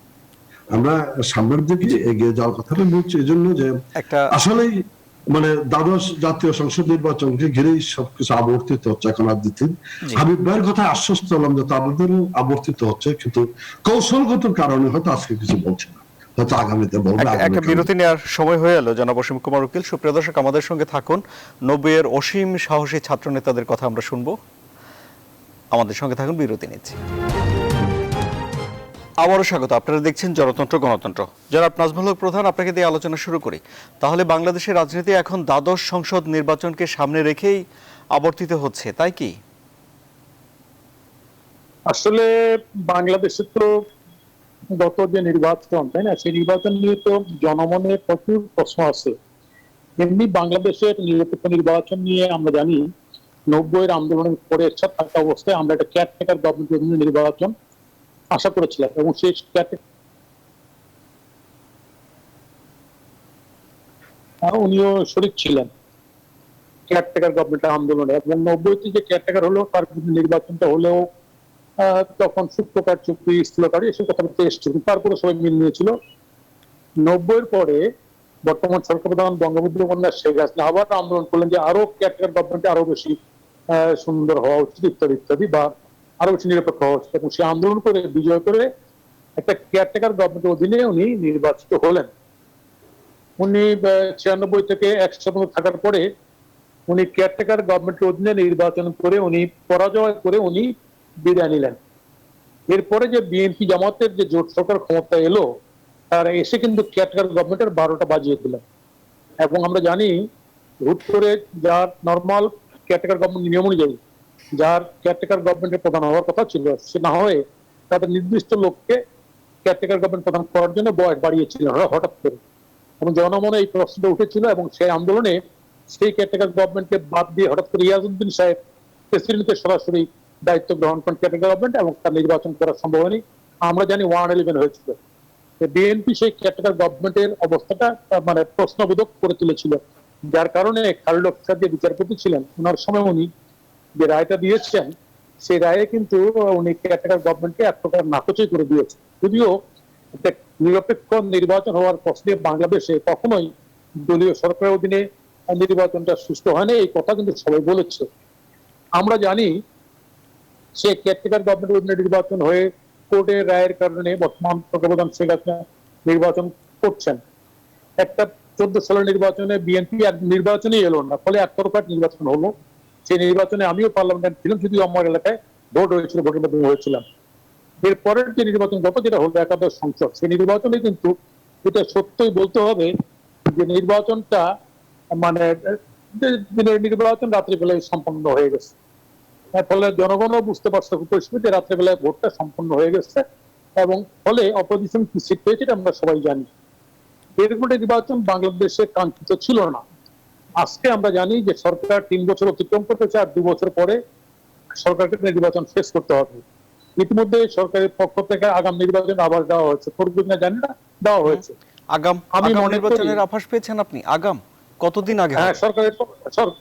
আমরা সামনের দিকে এগিয়ে যাওয়ার কথাটা বলছি এই জন্য যে আসলেই মানে দ্বাদশ জাতীয় সংসদ নির্বাচনকে ঘিরেই সবকিছু আবর্তিত হচ্ছে এখন রাজনীতির। হাবিব ভাইয়ের কথা আশ্বস্ত হলাম যে তাদেরও আবর্তিত হচ্ছে, কিন্তু কৌশলগত কারণে হয়তো আজকে কিছু বলছে না, হয়তো আগামীতে বলবে। একটা বিরতি নেওয়ার সময় হয়ে এলো জনাব অসীম কুমার উকিল। সুপ্রিয় দর্শক, আমাদের সঙ্গে থাকুন। 90-এর অসীম সাহসী ছাত্র নেতাদের কথা আমরা শুনবো, আমাদের সঙ্গে থাকুন। বিরতি নিচ্ছি। আবারও স্বাগত। আপনারা দেখছেন জনতন্ত্র গণতন্ত্র। জনাব নাজমুল হক প্রধান, আপনাকে দিয়ে আলোচনা শুরু করি। তাহলে বাংলাদেশের রাজনীতি এখন দ্বাদশ সংসদ নির্বাচনকে সামনে রেখেই আবর্তিত হচ্ছে, তাই কি? আসলে বাংলাদেশে তো গত যে নির্বাচন, তাই না, সেই নির্বাচন নিয়ে তো জনমনে প্রচুর প্রশ্ন আছে। এমনি বাংলাদেশের নিরপেক্ষ নির্বাচন নিয়ে আমরা জানি 90-এর আন্দোলনের পরে থাকা অবস্থায় আমরা একটা কেয়ারটেকার গভর্নমেন্ট নির্বাচন আশা করেছিলাম, এবং সেই উনিও শরিক ছিলেন কেয়ারটেকার গভর্নমেন্ট আন্দোলনে। এবং 90-তে যে কেয়ারটেকার হলো তার নির্বাচনটা হলেও তখন সূত্রকার চুক্তি স্থলকারী এসব কথাবার্তা এসেছিল, তারপরে সবাই মিল নিয়েছিল। 90-এর পরে বর্তমান সরকার প্রধান বঙ্গবন্ধু কন্যা শেখ হাসিনা আবার আন্দোলন করলেন যে আরো কেয়ারটেকার গভর্নমেন্ট আরো বেশি সুন্দর হওয়া উচিত ইত্যাদি ইত্যাদি, বা আরো বেশি নিরপেক্ষ হওয়া উচিত। এবং সে আন্দোলন করে বিজয় করে একটা কেয়ারটেকার গভর্নমেন্টের অধীনে উনি নির্বাচিত হলেন। উনি 96 থেকে 100 থাকার পরে উনি কেয়ারটেকার গভর্নমেন্টের অধীনে নির্বাচন করে উনি পরাজয় করে উনি বিদায় নিলেন। এরপরে যে বিএনপি জামাতের যে জোট সরকার ক্ষমতা এলো, তারা এসে কিন্তু কেয়ারটেকার গভর্নমেন্টের 12টা বাজিয়ে দিলেন। এবং আমরা জানি হুট করে যার নর্মাল কেয়ারটেকার গভর্নমেন্ট নিয়ম অনুযায়ী যার কেয়ারটেকার গভর্নমেন্টের প্রধান হওয়ার কথা ছিল, সে না হয়ে তাদের নির্দিষ্ট লোককে কেয়ারটেকার গভর্নমেন্ট প্রধান করার জন্য বয়স বাড়িয়েছিলেন হঠাৎ করে। এবং জনমনে এই প্রশ্নটা উঠেছিল, এবং সেই আন্দোলনে সেই কেয়ারটেকার গভর্নমেন্টকে বাদ দিয়ে হঠাৎ করে ইয়াজউদ্দিন সাহেব প্রেসিডেন্টের সরাসরি দায়িত্ব গ্রহণ করেন কেয়ারটেকার গভর্নমেন্ট, এবং তার নির্বাচন করা সম্ভব হয়নি। আমরা জানি 111 হয়েছিল। বিএনপি সেই কেয়ারটেকার গভর্নমেন্টের অবস্থাটা মানে প্রশ্নবোধক করে তুলেছিল, যার কারণে খালিদ আফসার যে বিচারপতি ছিলেন ওনার সময় উনি যে রায়টা দিয়েছেন, সেই রায়ে কিন্তু উনি কেয়ারটেকার গভর্নমেন্টকে এক প্রকার নাকচই করে দিয়েছে। যদিও নিরপেক্ষ নির্বাচন হওয়ার প্রশ্নে বাংলাদেশে কখনোই দলীয় সরকারের অধীনে নির্বাচনটা সুষ্ঠু হয়নি, এই কথা কিন্তু সবাই বলেছে। আমরা জানি সে কেয়ারটেকার গভর্নমেন্টের অধীনে নির্বাচন হয়ে কোর্টের রায়ের কারণে বর্তমান প্রধান শেখ হাসিনা নির্বাচন করছেন। একটা 14 সালের নির্বাচনে বিএনপি আর নির্বাচনে এলো না, ফলে একতরফা নির্বাচন হলো। সেই নির্বাচনে আমিও পার্লামেন্ট ছিলাম, যদিও আমার এলাকায় ভোট হয়েছিল, ভোটের মাধ্যমে হয়েছিলাম। এরপরের যে নির্বাচন গত যেটা হলো একাদশ সংসদ, সেই নির্বাচনে কিন্তু এটা সত্যই বলতে হবে যে নির্বাচনটা মানে নির্বাচন রাত্রিবেলায় সম্পন্ন হয়ে গেছে। ফলে জনগণও বুঝতে পারছে খুব পরিষ্কার যে রাত্রেবেলায় ভোটটা সম্পন্ন হয়ে গেছে, এবং ফলে অপোজিশন কি সিট পেয়েছে এটা আমরা সবাই জানি। এরকম নির্বাচন বাংলাদেশে কাঙ্ক্ষিত ছিল না। আজকে আমরা জানি যে সরকার 3 বছর অতিক্রম করতেছে, আর 2 বছর পরে সরকারকে নির্বাচন শেষ করতে হবে। ইতিমধ্যে সরকারের পক্ষ থেকে আগাম নির্বাচন আবার দেওয়া হয়েছে, করবেন না জানি না, দেওয়া হয়েছে। আগাম নির্বাচনের আভাস পেয়েছেন আপনি? আগাম কতদিন আগে? হ্যাঁ,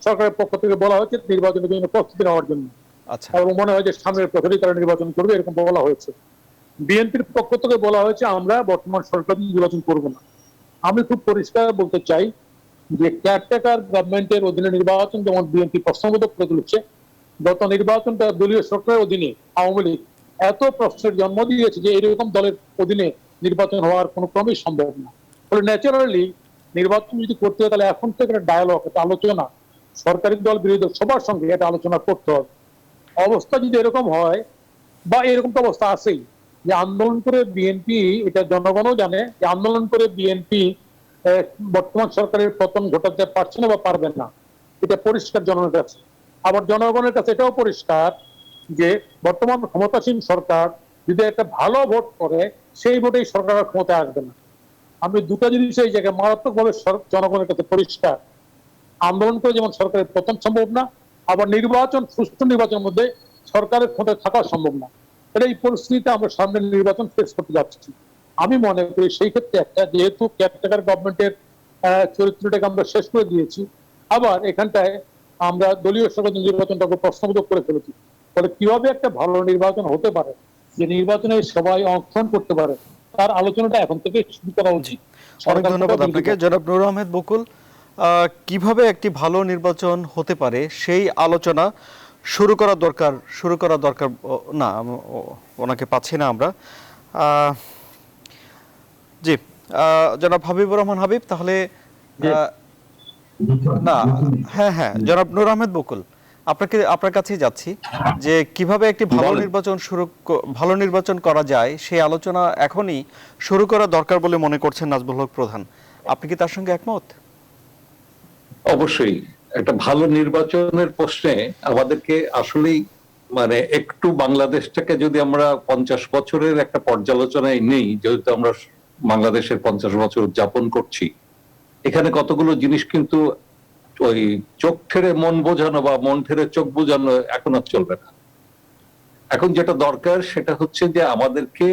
সরকারের পক্ষ থেকে বলা হয়েছে নির্বাচনের জন্য প্রস্তুতি নেওয়ার জন্য। আচ্ছা, এবং মনে হয় যে সামনের বছরই তারা নির্বাচন করবে, এরকম বলা হয়েছে। বিএনপির পক্ষ থেকে বলা হয়েছে আমরা বর্তমান সরকার নির্বাচন করব না। আমি খুব পরিষ্কার বলতে চাই যে কেয়ারটেকার গভর্নমেন্টের অধীনে নির্বাচন যেমন বিএনপি প্রশ্নবোধক করে তুলছে, গত নির্বাচনটা দলীয় সরকারের অধীনে আওয়ামী লীগ এত প্রশ্নের জন্ম দিয়েছে যে এরকম দলের অধীনে নির্বাচন হওয়ার কোনো ক্রমেই সম্ভব না। ফলে ন্যাচারালি নির্বাচন যদি করতে হয় তাহলে এখন থেকে একটা ডায়ালগ, একটা আলোচনা সরকারি দল বিরোধী দল সবার সঙ্গে একটা আলোচনা করতে হবে। অবস্থা যদি এরকম হয়, বা এরকম তো অবস্থা আছেই যে আন্দোলন করে বিএনপি, এটা জনগণও জানে যে আন্দোলন করে বিএনপি বর্তমান সরকারের পতন ঘটাতে পারছে না বা পারবেন না, এটা পরিষ্কার জনগণের কাছে। আবার জনগণের কাছে এটাও পরিষ্কার যে বর্তমান ক্ষমতাসীন সরকার যদি একটা ভালো ভোট করে সেই ভোটেই সরকারের ক্ষমতায় আসবে না। আমি দুটো জিনিস এই জায়গায় মারাত্মকভাবে জনগণের কাছে পরিষ্কার। আন্দোলন করে যেমন সরকারের পতন সম্ভব না, আবার নির্বাচন, সুষ্ঠু নির্বাচনের মধ্যে সরকারের ক্ষমতায় থাকা সম্ভব না। এটা এই পরিস্থিতিতে আমরা সামনে নির্বাচন ফেস করতে যাচ্ছি। আমি মনে করি সেই ক্ষেত্রে একটা, যেহেতু কেয়ারটেকার গভর্নমেন্টের চরিত্রটাকে আমরা শেষ করে দিয়েছি, আবার এখানটায় আমরা দলীয় সরকার নির্বাচনটাকে প্রশ্নবোধক করে ফেলেছি। ফলে কিভাবে একটা ভালো নির্বাচন হতে পারে, যে নির্বাচনে সবাই অংশগ্রহণ করতে পারে, তার আলোচনাটা এখন থেকে শুরু করা উচিত। অনেক ধন্যবাদ আপনাকে জনাব নূর আহমেদ বকুল। কিভাবে একটি ভালো নির্বাচন হতে পারে সেই আলোচনা শুরু করা দরকার না, ওনাকে পাচ্ছি না আমরা। জি, জনাব হাবিবুর রহমান হাবিব, তাহলে না, হ্যাঁ জনাব নূর আহমেদ বকুল, আপনার কাছেই যাচ্ছি যে কিভাবে একটি ভালো নির্বাচন করা যায় সেই আলোচনা এখনই শুরু করা দরকার বলে মনে করছেন নাজমুল হক প্রধান। আপনি কি তার সঙ্গে একমত? অবশ্যই একটা ভালো নির্বাচনের প্রশ্নে আমাদেরকে আসলেই মানে একটু বাংলাদেশটাকে যদি আমরা 50 বছরের একটা পর্যালোচনায় নেই, যেহেতু আমরা বাংলাদেশের 50 বছর উদযাপন করছি, এখানে কতগুলো জিনিস কিন্তু ওই চোখ ঠেরে মন বোঝানো বা মন ঠেরে চোখ বোঝানো এখন আর চলবে না। এখন যেটা দরকার সেটা হচ্ছে যে আমাদেরকে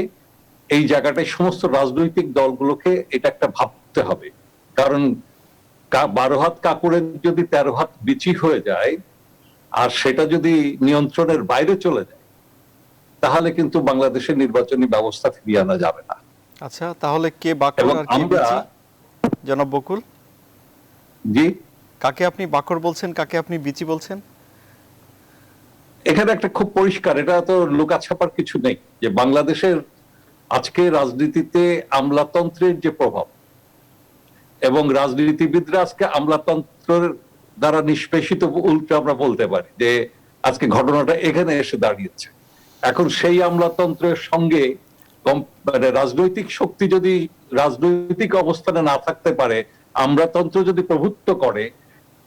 এই জায়গাটায় সমস্ত রাজনৈতিক দলগুলোকে এটা একটা ভাবতে হবে। কারণ 12 হাত কাপড়ের যদি 13 হাত বিচি হয়ে যায় আর সেটা যদি নিয়ন্ত্রণের বাইরে চলে যায়, তাহলে কিন্তু বাংলাদেশের নির্বাচনী ব্যবস্থা ফিরিয়ে আনা যাবে না। আচ্ছা, তাহলে কে বাকর আর কে বিচি, জনাব বকুল? জি, কাকে আপনি বাকর বলছেন, কাকে আপনি বিচি বলছেন? এখানে একটা খুব পরিষ্কার, এটা তো লুকাছাপার কিছু নেই, যে বাংলাদেশের আজকে রাজনীতিতে আমলাতন্ত্রের যে প্রভাব, এবং রাজনীতিবিদরা আজকে আমলাতন্ত্রের দ্বারা নিষ্পেষিত, উল্টো আমরা বলতে পারি যে আজকে ঘটনাটা এখানে এসে দাঁড়িয়েছে। এখন সেই আমলাতন্ত্রের সঙ্গে মানে রাজনৈতিক শক্তি যদি রাজনৈতিক অবস্থানে না থাকতে পারে, আমলাতন্ত্র যদি প্রভুত্ব করে,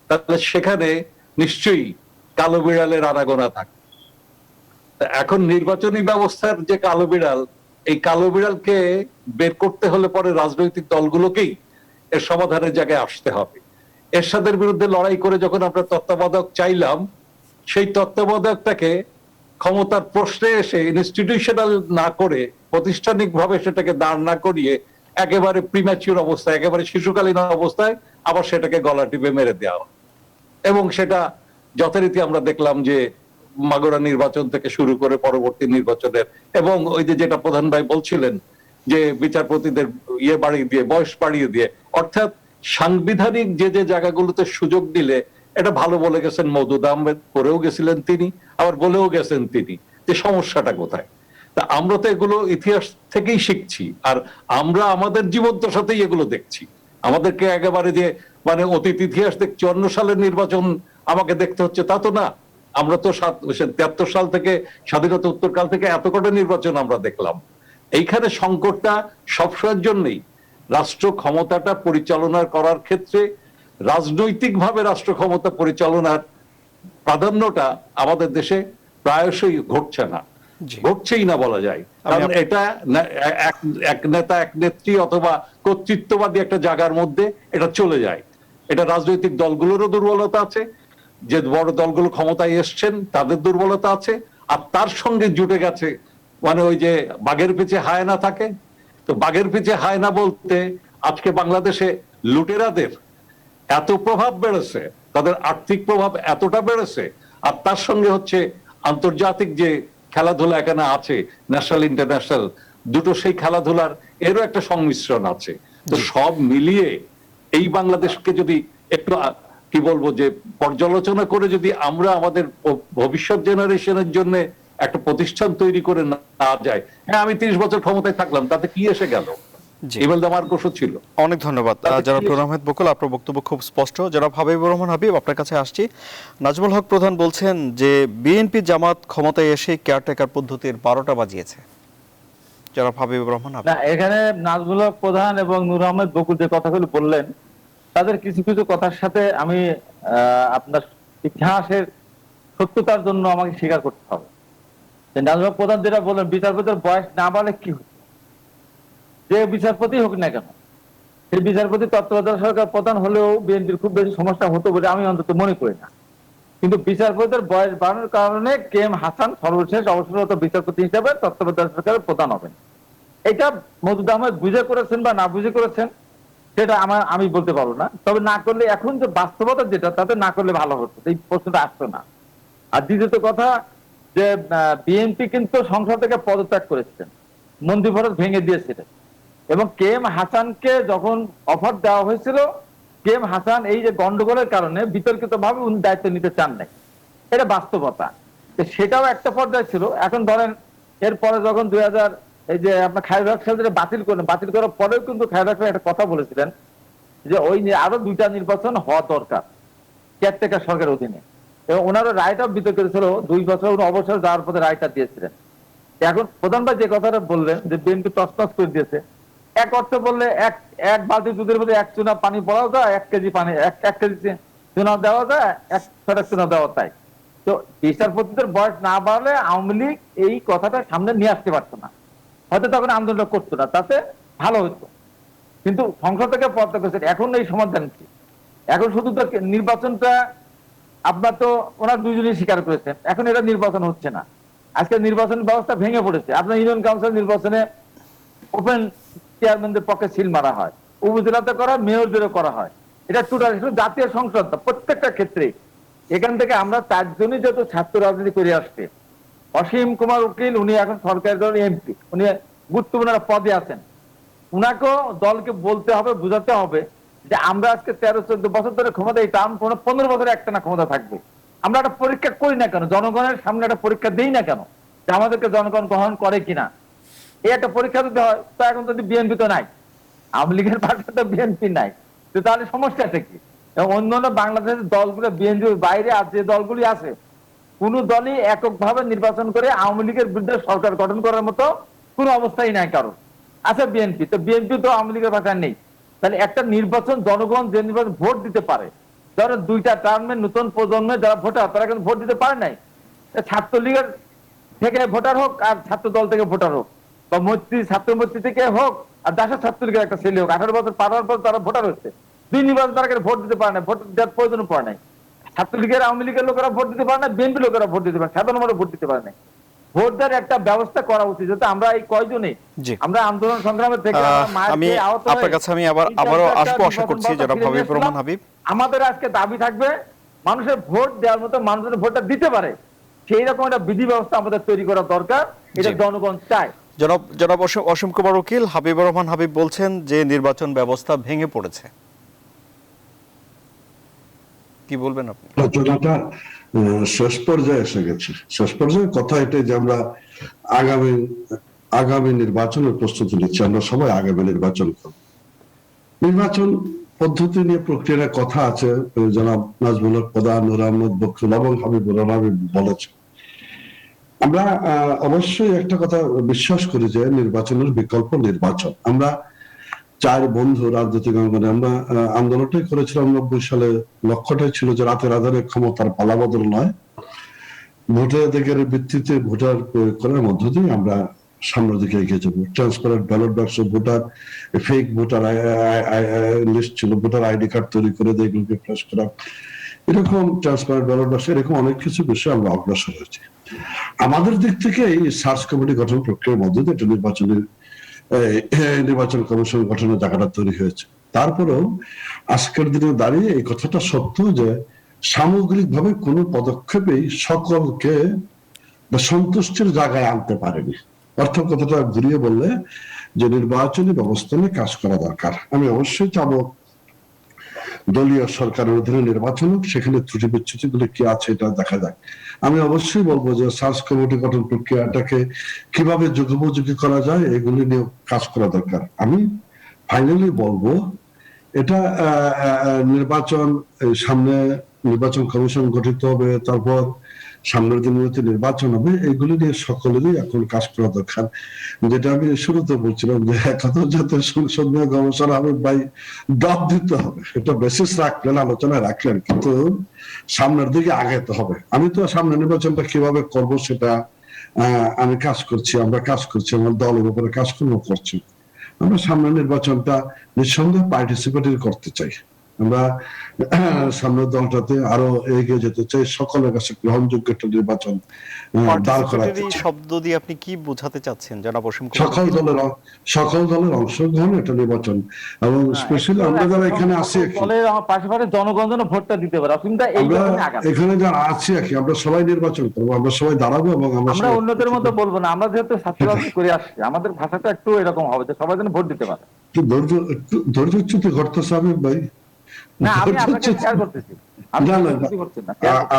তাহলে সেখানে নিশ্চয়ই কালো বিড়ালের আনাগোনা থাকে। এখন নির্বাচনী ব্যবস্থার যে কালো বিড়াল, এই কালো বিড়ালকে বের করতে হলে পরে রাজনৈতিক দলগুলোকেই এর সমাধানের জায়গায় আসতে হবে। এরশাদের বিরুদ্ধে লড়াই করে যখন আমরা তত্ত্বাবধায়ক চাইলাম, সেই তত্ত্বাবধায়কটাকে ক্ষমতার প্রশ্নে এসে ইনস্টিটিউশনাল না করে, প্রাতিষ্ঠানিক ভাবে সেটাকে দাঁড় না করিয়ে একেবারে প্রিম্যাচিউর অবস্থায়, একেবারে শিশুকালীন অবস্থায় আবার সেটাকে গলা টিপে মেরে দেওয়া। এবং সেটা যথারীতি আমরা দেখলাম যে মাগুরা নির্বাচন থেকে শুরু করে পরবর্তী নির্বাচনের, এবং ওই যে যেটা প্রধান ভাই বলছিলেন যে বিচারপতিদের বাড়িয়ে দিয়ে, বয়স বাড়িয়ে দিয়ে, অর্থাৎ সাংবিধানিক যে যে জায়গাগুলোতে সুযোগ দিলে, এটা ভালো বলে গেছেন মওদুদ আহমেদ, করেও গেছিলেন তিনি, আবার বলেও গেছেন তিনি যে সমস্যাটা কোথায়। তা আমরা তো এগুলো ইতিহাস থেকেই শিখছি, আর আমরা আমাদের জীবনটার সাথেই এগুলো দেখছি। আমাদেরকে একেবারে যে মানে অতীত ইতিহাস দেখছি, 54 সালের নির্বাচন আমাকে দেখতে হচ্ছে তা তো না। আমরা তো 73 সাল থেকে, স্বাধীনতা উত্তরকাল থেকে এত কটা নির্বাচন আমরা দেখলাম। এইখানে সংকটটা সবসময়ের জন্যই রাষ্ট্র ক্ষমতাটা পরিচালনা করার ক্ষেত্রে রাজনৈতিকভাবে রাষ্ট্র ক্ষমতা পরিচালনার প্রাধান্যটা আমাদের দেশে প্রায়শই ঘটছে না, ঘটছেই না বলা যায়। কারণ এটা এক নেতা এক নেত্রী অথবা কর্তৃত্ববাদী একটা জায়গার মধ্যে এটা চলে যায়। এটা রাজনৈতিক দলগুলোরও দুর্বলতা আছে, যে বড় দলগুলো ক্ষমতায় এসছেন তাদের দুর্বলতা আছে, আর তার সঙ্গে জুটে গেছে মানে ওই যে বাঘের পিছে হায়না থাকে। তো বাঘের পিছে হায়না বলতে আজকে বাংলাদেশে লুটেরাদের এত প্রভাব বেড়েছে, তাদের আর্থিক প্রভাব এতটা বেড়েছে, আর তার সঙ্গে হচ্ছে আন্তর্জাতিক যে খেলাধুলা এখানে আছে, ন্যাশনাল ইন্টারন্যাশনাল দুটো, সেই খেলাধুলার এরও একটা সংমিশ্রণ আছে। তো সব মিলিয়ে এই বাংলাদেশকে যদি একটু কি বলবো যে পর্যালোচনা করে যদি আমরা আমাদের ভবিষ্যৎ জেনারেশনের জন্য একটা প্রতিষ্ঠান তৈরি করে না যায়, হ্যাঁ আমি 30 বছর ক্ষমতায় থাকলাম, তাতে কি এসে গেল? জি। ইমেলদা মার্কোসও ছিল। অনেক ধন্যবাদ জনাব নূর আহমেদ বকুল, আপনার বক্তব্য খুব স্পষ্ট। জনাব হাবিবুর রহমান হাবিব, আপনার কাছে আসছি। নাজমুল হক প্রধান বলছেন যে বিএনপি জামাত ক্ষমতায় এসে কেয়ারটেকার পদ্ধতির 12টা বাজিয়েছে। জনাব হাবিবুর রহমান হাবিব। না, এখানে নাজমুল হক প্রধান এবং নূর আহমেদ বকুল যে কথাগুলো বললেন, তাদের কিছু কিছু কথার সাথে আমি আপনার ইতিহাসের সত্যতার জন্য আমাকে স্বীকার করতে হবে। নাজমুল হক প্রধান যেটা বললেন, বিচারপতির বয়স না বাড়লে কি হচ্ছে, যে বিচারপতি হোক না কেন, সেই বিচারপতি তত্ত্বাবধায়ক সরকার প্রধান হলেও বিএনপির খুব বেশি সমস্যা হতো বলে আমি অন্তত মনে করি না। কিন্তু বিচারপতির বয়স বাড়ানোর কারণে কে এম হাসান সর্বশেষ অবসররত বিচারপতি হিসেবে তত্ত্বাবধায়ক সরকারের প্রধান হবেন। এটা মওদুদ আহমেদ বুঝে করেছেন বা না বুঝে করেছেন সেটা আমি বলতে পারবো না। তবে না করলে, এখন যে বাস্তবতা যেটা, তাতে না করলে ভালো হতো, এই প্রশ্নটা আসতো না। আর দ্বিতীয়ত কথা, যে বিএনপি কিন্তু সংসদ থেকে পদত্যাগ করেছিলেন, মন্ত্রিপরিষদ ভেঙে দিয়েছিলেন, এবং কে এম হাসানকে যখন অফার দেওয়া হয়েছিল, কে এম হাসান এই যে গন্ডগোলের কারণে বিতর্কিত ভাবে উনি দায়িত্ব নিতে চান নাই, এটা বাস্তবতা। সেটাও একটা পর্যায়ে ছিল। এখন ধরেন এরপরে যখন 2000 এই যে আপনার খায়রুল হক সাহেব বাতিল করলেন, বাতিল করার পরেও কিন্তু খায়রুল হক সাহেব একটা কথা বলেছিলেন যে ওই আরো 2টা নির্বাচন হওয়া দরকার কেয়ারটেকার সরকারের অধীনে, এবং ওনারও রায়টাও বিতর্কিত ছিল। 2 বছর উনি অবসর যাওয়ার পথে রায়টা দিয়েছিলেন। এখন প্রধান ভাই যে কথাটা বললেন যে বিএনপি তছনছ করে দিয়েছে, এক অর্থে বললে এক বালতি দুধের মধ্যে 1 চুনা পানি পড়াও যায়, 1 কেজি পানি 1 কেজি চুনা দেওয়া যায়, 1 ছটা চুনা দেওয়া তাই। তো বিচারপতিদের বয়স না বাড়লে আওয়ামী লীগ এই কথাটা সামনে নিয়ে আসতে পারতো না, হয়তো তখন আন্দোলন করতো না, তাতে ভালো হতো। কিন্তু সংসদ থেকে পদত্যাগ করেছেন, এখন এই সমাধান কি? এখন শুধু তো নির্বাচনটা আপনার তো ওনার দুজনেই স্বীকার করেছেন, এখন এটা নির্বাচন হচ্ছে না। আজকে নির্বাচন ব্যবস্থা ভেঙে পড়েছে। আপনার ইউনিয়ন কাউন্সিল নির্বাচনে ওপেন চেয়ারম্যানদের পক্ষে সিল মারা হয়, উপজেলাতে করা হয়, মেয়রদেরও করা হয়। এটা টোটাল জাতীয় সংসদ, প্রত্যেকটা ক্ষেত্রে। এখান থেকে আমরা 4 জনই যত ছাত্র রাজনীতি করে আসছে, অসীম কুমার উকিল উনি এখন সরকারের দলের এমপি, উনি গুরুত্বপূর্ণ পদে আছেন। উনাকেও দলকে বলতে হবে, বুঝাতে হবে যে আমরা আজকে 13-14 বছর ধরে ক্ষমতা, এই টার্ম 15 বছরে একটা না ক্ষমতা থাকবে। আমরা একটা পরীক্ষা করি না কেন, জনগণের সামনে একটা পরীক্ষা দিই না কেন, যে আমাদেরকে জনগণ গ্রহণ করে কিনা? এই একটা পরীক্ষা দিতে হয়। তো এখন যদি বিএনপি তো নাই, আওয়ামী লীগের পাশে তো বিএনপি নাই, তো তাহলে সমস্যাটা কি? অন্যান্য বাংলাদেশের দলগুলো বিএনপির বাইরে আর যে দলগুলি আছে, কোন দলই এককভাবে নির্বাচন করে আওয়ামী লীগের বিরুদ্ধে সরকার গঠন করার মতো কোন অবস্থাই নাই কারণ। আচ্ছা বিএনপি তো, বিএনপি তো আওয়ামী লীগের ভাষায় নেই। তাহলে একটা নির্বাচন, জনগণ যে নির্বাচন ভোট দিতে পারে, ধরেন 2টা টার্মে নতুন প্রজন্মে যারা ভোটার, তারা কিন্তু ভোট দিতে পারে নাই। ছাত্রলীগের থেকে ভোটার হোক আর ছাত্র দল থেকে ভোটার হোক, বা ছাত্র মৈত্রী থেকে হোক আর দেশের ছাত্রলীগের একটা ছেলে হোক, 18 বছর পার হওয়ার পর তারা ভোটার হচ্ছে, 2 নির্বাচন তারা ভোট দিতে পারে না, ভোট দেওয়ার প্রয়োজন পড়ে নাই। ছাত্রলীগের, আওয়ামী লীগের লোকেরা ভোট দিতে পারে না, বিএনপি লোকেরা ভোট দিতে পারে, সাধারণ মানুষ ভোট দিতে পারে না। ভোট দেওয়ার একটা ব্যবস্থা করা উচিত, যাতে আমরা এই কয়জনে আমরা আন্দোলন সংগ্রামের থেকে আমি আপনার কাছে আমি আবারও আসবো আশা করছি জনাব হাবিবুর রহমান হাবিব। আমাদের আজকে দাবি থাকবে মানুষের ভোট দেওয়ার মতো, মানুষের ভোটটা দিতে পারে সেই রকম একটা বিধি ব্যবস্থা আমাদের তৈরি করা দরকার, এটা জনগণ চায়। জনাব অসীম কুমার উকিল, হাবিবুর রহমান হাবিব বলছেন যে নির্বাচন ব্যবস্থা ভেঙে পড়েছে, কি বলবেন আপনি? আলোচনাটা শেষ পর্যায়ে এসে গেছে। শেষ পর্যায়ে কথা এটাই যে আমরা আগামী নির্বাচনের প্রস্তুতি নিচ্ছি, আমরা সবাই আগামী নির্বাচন করব। নির্বাচন পদ্ধতি নিয়ে প্রক্রিয়ার কথা আছে, জনাব নাজমুল হক প্রধান, নূর আহমেদ বকুল এবং হাবিবুর রহমান হাবিব বলেছে। আমরা অবশ্যই একটা কথা বিশ্বাস করি যে নির্বাচনের বিকল্প নির্বাচন। আমরা 4 বন্ধু রাজনৈতিক অঙ্গনে আমরা আন্দোলনটাই করেছিলাম 90 সালে। লক্ষ্যটাই ছিল যে রাতের আধারে ক্ষমতার পালাবদল নয়, ভোটাধিকারের ভিত্তিতে ভোটার প্রয়োগ করার মধ্য দিয়ে আমরা সামনের দিকে এগিয়ে যাবো। ট্রান্সপারেন্ট ব্যালট বাক্স, ভোটার ফেক ভোটার লিস্ট ছিল, ভোটার আইডি কার্ড তৈরি করে দিয়ে এগুলোকে ফ্ল্যাশ করা, এরকম ট্রান্সপারেন্ট ব্যালট বাক্স, এরকম অনেক কিছু বিষয়ে আমরা অগ্রসর হয়েছি। আমাদের দিক থেকে এই সার্চ কমিটি গঠন প্রক্রিয়ার মধ্যে দিয়ে একটা নির্বাচন কমিশন গঠনের জায়গাটা তৈরি হয়েছে। তারপরেও আজকের দিনে দাঁড়িয়ে এই কথাটা সত্য যে সামগ্রিকভাবে কোনো পদক্ষেপেই সকলকে সন্তুষ্টির জায়গায় আনতে পারেনি। অর্থাৎ কথাটা ঘুরিয়ে বললে যে নির্বাচনী ব্যবস্থা নিয়ে কাজ করা দরকার। আমি অবশ্যই চাবো দলীয় সরকারের অধীনে নির্বাচন হোক, সেখানে ত্রুটি বিচ্যুতিগুলো কি আছে এটা দেখা যাক। আমি অবশ্যই বলবো যে সার্চ কমিটি গঠন প্রক্রিয়াটাকে কিভাবে যুগোপযোগী করা যায় এগুলি নিয়ে কাজ করা দরকার। আমি ফাইনালি বলবো এটা নির্বাচন সামনে, নির্বাচন কমিশন গঠিত হবে, তারপর সামনের দিনগুলোতে নির্বাচন হবে, এগুলি নিয়ে সকলেরই এখন কাজ করা দরকার। যেটা আমি শুরুতে বলছিলাম যে একাত্তর জাতীয় সংসদ নিয়ে গবেষণা হবে ভাই, ডপ দিতে হবে, এটা বেসিস রাখলেন, আলোচনায় রাখলেন, কিন্তু সামনের দিকে আগাইতে হবে। আমি তো সামনে নির্বাচনটা কিভাবে করব সেটা আমি কাজ করছি, আমরা কাজ করছি, আমার দলের উপরে কাজকর্ম করছি। আমরা সামনের নির্বাচনটা নিঃসন্দেহে পার্টিসিপেটরি করতে চাই। আমরা সামনের দলটাতে আরো এগিয়ে যেতে চাই, সকলের কাছে গ্রহণযোগ্য একটা নির্বাচন দাঁড় করাতে পার্টিসিপেটরি চাই। শব্দ দিয়ে আপনি কি বোঝাতে চাচ্ছেন জনাব অসীম কুমার? সকল দলের অংশগ্রহণ একটা নির্বাচন, এবং স্পেশালি আমরা যারা এখানে আছি, দলের পাশাপাশি জনগণ যেন ভোটটা দিতে পারে। অসীমটা এই আমরা কারণে আগামী এখানে যারা আছি আর কি, আমরা সবাই নির্বাচন করবো, আমরা সবাই দাঁড়াবো, এবং আমরা সবাই অন্যদের মতো বলবো না। আমরা যেহেতু ছাত্র রাজনীতি করে আসছি, আমাদের ভাষাটা একটু এরকম হবে যে সবাই যেন ভোট দিতে পারে। একটু ধৈর্যচ্যুতি ঘটতেছে আমি ভাই, না, আমি আপনাকে শেয়ার করতেছি। না না,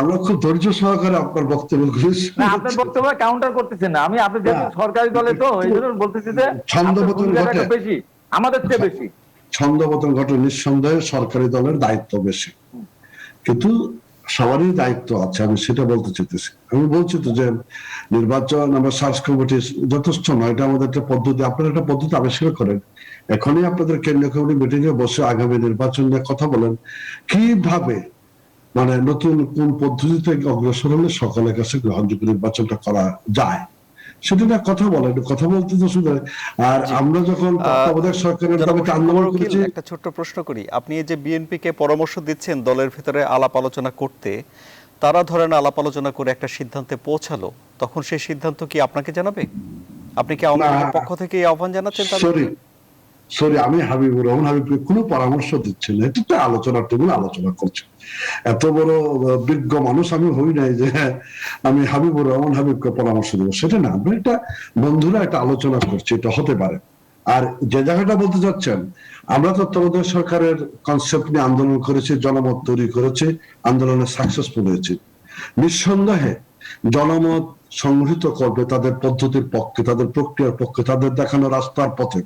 আমরা খুব ধৈর্য সহকারে আপনার বক্তব্য গুলি, না, আপনার বক্তব্য কাউন্টার করতেছেন না। আমি আপনি যেহেতু সরকারি দলে, তো এই জন্য বলতেছি যে ছন্দপতন ঘটে, বেশি, আমাদের চেয়ে বেশি ছন্দপতন ঘটে, নিঃসন্দেহে সরকারি দলের দায়িত্ব বেশি, কিন্তু সবারই দায়িত্ব আছে, আমি সেটা বলতে চাইতেছি। আমি বলছি তো যে নির্বাচন, আমরা সার্চ কমিটি যথেষ্ট নয়, এটা আমাদের একটা পদ্ধতি, আপনারা একটা পদ্ধতি আবিষ্কার করেন, এখনই আপনাদের কেন্দ্রীয় কমিটি মিটিং এ বসে আগামী নির্বাচন নিয়ে কথা বলেন, কিভাবে মানে নতুন কোন পদ্ধতিতে অগ্রসর হলে সকলের কাছে গ্রহণযোগ্য নির্বাচনটা করা যায়, সেটা নিয়ে কথা বলেন। কথা বলতে তো শুধু, আর আমরা যখন তত্ত্বাবধায়ক সরকারের দাবিতে আন্দোলন করেছি। একটা ছোট্ট প্রশ্ন করি, আপনি এই যে বিএনপি কে পরামর্শ দিচ্ছেন দলের ভিতরে আলাপ আলোচনা করতে, তারা ধরেন আলাপ আলোচনা করে একটা সিদ্ধান্তে পৌঁছালো, তখন সেই সিদ্ধান্ত কি আপনাকে জানাবে? আপনি কি আওয়ামী লীগের পক্ষ থেকে এই আহ্বান জানাচ্ছেন তাদেরকে? সরি, আমি হাবিবুর রহমান হাবিবকে কোনো পরামর্শ দিচ্ছি না, এটা তো আলোচনার টেবিল আলোচনা করছে। এত বড় বিজ্ঞ মানুষ আমি হই নাই যে আমি হাবিবুর রহমান হাবিবকে পরামর্শ দেবো, সেটা না। আমরা এটা বন্ধুরা একটা আলোচনা করছি, এটা হতে পারে। আর যে জায়গাটা বলতে চাচ্ছেন, আমরা তত্ত্বাবধায়ক সরকারের কনসেপ্ট নিয়ে আন্দোলন করেছি, জনমত তৈরি করেছি, আন্দোলনে সাকসেসফুল হয়েছি। নিঃসন্দেহে জনমত সংগঠিত করবে তাদের পদ্ধতির পক্ষে, তাদের প্রক্রিয়ার পক্ষে, তাদের দেখানো রাস্তার পথে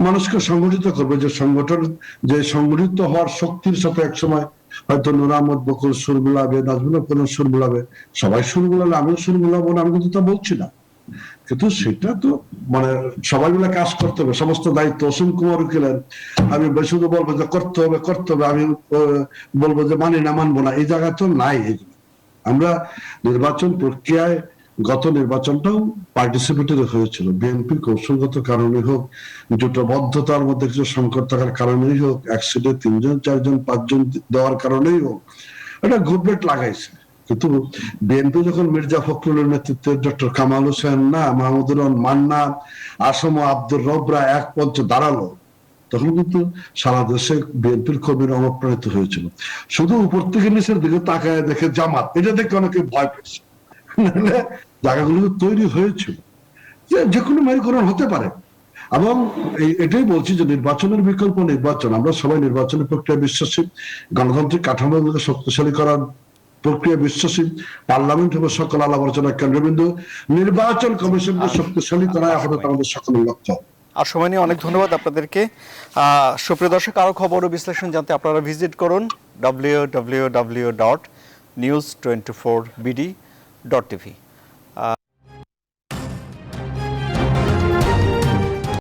মানুষকে সংগঠিত করবে, যে সংগঠন, যে সংগঠিত হওয়ার শক্তির সাথে একসময় হয়তো নূর আহমদ বকুল সুর মিলাবে, নাজমুল করিম সুর মিলাবে, সবাই সুর মিলাবে, আমিও সুর মিলাবো না, আমি কিন্তু তা বলছি না, কিন্তু সেটা তো মানে সবাই মিলে কাজ করতে হবে, সমস্ত দায়িত্ব অসীম কুমার উকিলের। আমি শুধু বলবো যে করতে হবে করতে হবে, আমি বলবো যে মানি না মানবো না, এই জায়গা তো নাই। এগুলো আমরা নির্বাচন প্রক্রিয়ায়, গত নির্বাচনটাও পার্টিসিপেটরি হয়েছিল, বিএনপির কৌশলগত কারণে হোক, জোটবদ্ধতার মধ্যে কিছু সংকট থাকার কারণেই হোক, এক সিটে 3 জন 4 জন 5 জন দেওয়ার কারণেই হোক, এটা ঘুরবেট লাগাইছে। কিন্তু বিএনপি যখন মির্জা ফখরুলের নেতৃত্বে ডক্টর কামাল হোসেন, না মাহমুদুর রহমান মান্না, আসম আব্দুর রবরা এক পঞ্চ দাঁড়ালো, তখন কিন্তু সারা দেশে বিএনপির কর্মীরা অনুপ্রাণিত হয়েছিল। শুধু উপর থেকে নিচের দিকে তাকায় দেখে জামাত, এটা দেখে অনেকে ভয় পেয়েছে, জায়গাগুলো তৈরি হয়েছিল যে কোনো মেরুকরণ হতে পারে। এবং এটাই বলছি যে নির্বাচনের বিকল্প নির্বাচন, আমরা সবাই নির্বাচনের প্রক্রিয়া বিশ্বাসী, গণতান্ত্রিক কাঠামোকে শক্তিশালী করার প্রক্রিয়া বিশ্বাসী, পার্লামেন্ট হবে সকল আলাপ আলোচনার কেন্দ্রবিন্দু, নির্বাচন কমিশনকে শক্তিশালী করা এখন আমাদের সকলের লক্ষ্য। আর সময় নিয়ে অনেক ধন্যবাদ আপনাদেরকে। সুপ্রিয় দর্শক, আরো খবর ও বিশ্লেষণ জানতে আপনারা ভিজিট করুন www.news24bd.tv।